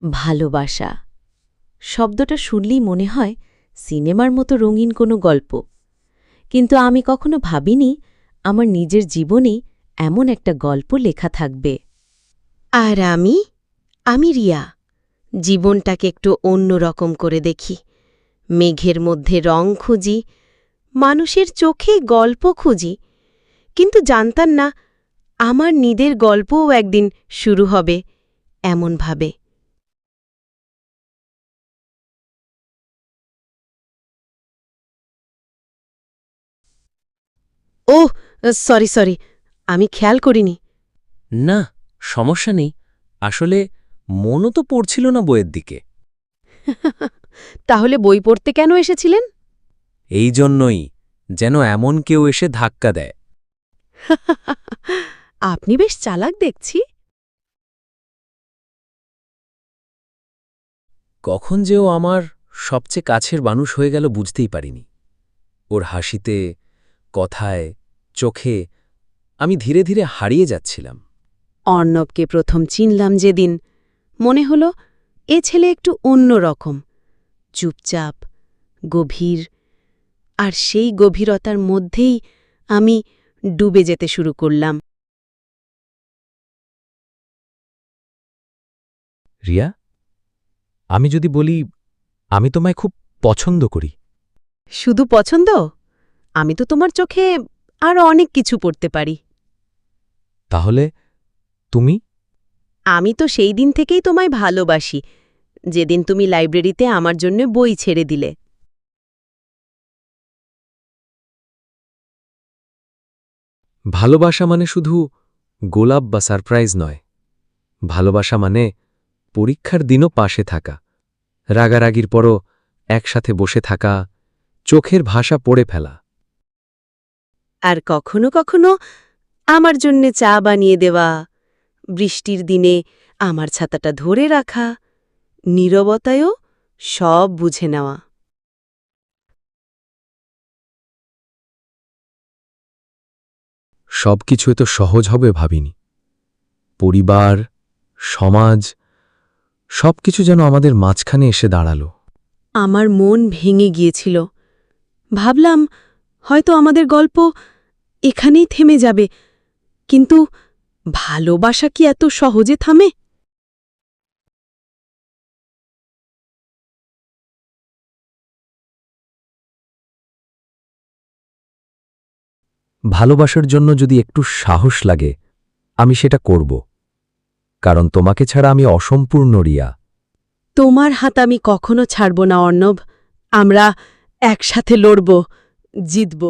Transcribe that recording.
ভালোবাসা শব্দটা শুনলেই মনে হয় সিনেমার মতো রঙিন কোনো গল্প, কিন্তু আমি কখনো ভাবিনি আমার নিজের জীবনেই এমন একটা গল্প লেখা থাকবে। আর আমি রিয়া। জীবনটাকে একটু অন্য রকম করে দেখি। মেঘের মধ্যে রং খুঁজি, মানুষের চোখে গল্প খুঁজি, কিন্তু জানতাম না আমার নিজের গল্পও একদিন শুরু হবে এমনভাবে। ওহ, সরি, আমি খেয়াল করিনি। না, সমস্যা নেই। আসলে মনও তো পড়ছিল না বইয়ের দিকে। তাহলে বই পড়তে কেন এসেছিলেন? এই জন্যই, যেন এমন কেউ এসে ধাক্কা দেয়। আপনি বেশ চালাক দেখছি। কখন যে ও আমার সবচেয়ে কাছের মানুষ হয়ে গেল বুঝতেই পারিনি। ওর হাসিতে, কথায়, চোখে আমি ধীরে ধীরে হারিয়ে যাচ্ছিলাম। অর্ণবকে প্রথম চিনলাম যেদিন, মনে হল এ ছেলে একটু অন্য রকম, চুপচাপ, গভীর, আর সেই গভীরতার মধ্যেই আমি ডুবে যেতে শুরু করলাম। রিয়া, আমি যদি বলি আমি তোমায় খুব পছন্দ করি। শুধু পছন্দ? আমি তো তোমার চোখে আরও অনেক কিছু পড়তে পারি। তাহলে তুমি? আমি তো সেই দিন থেকেই তোমায় ভালোবাসি, যেদিন তুমি লাইব্রেরিতে আমার জন্য বই ছেড়ে দিলে। ভালোবাসা মানে শুধু গোলাপ বা সারপ্রাইজ নয়। ভালোবাসা মানে পরীক্ষার দিনও পাশে থাকা, রাগারাগির পরও একসাথে বসে থাকা, চোখের ভাষা পড়ে ফেলা। আর কখনো কখনো আমার জন্যে চা বানিয়ে দেওয়া, বৃষ্টির দিনে আমার ছাতাটা ধরে রাখা, নীরবতায়ও সব বুঝে নেওয়া। সবকিছু এত সহজ হবে ভাবিনি। পরিবার, সমাজ, সবকিছু যেন আমাদের মাঝখানে এসে দাঁড়ালো। আমার মন ভেঙে গিয়েছিল। ভাবলাম হয়তো আমাদের গল্প এখানেই থেমে যাবে, কিন্তু ভালোবাসা কি এত সহজে থামে? ভালোবাসার জন্য যদি একটু সাহস লাগে, আমি সেটা করব। কারণ তোমাকে ছাড়া আমি অসম্পূর্ণ, রিয়া। তোমার হাত আমি কখনো ছাড়ব না অর্ণব। আমরা একসাথে লড়ব, জিতব।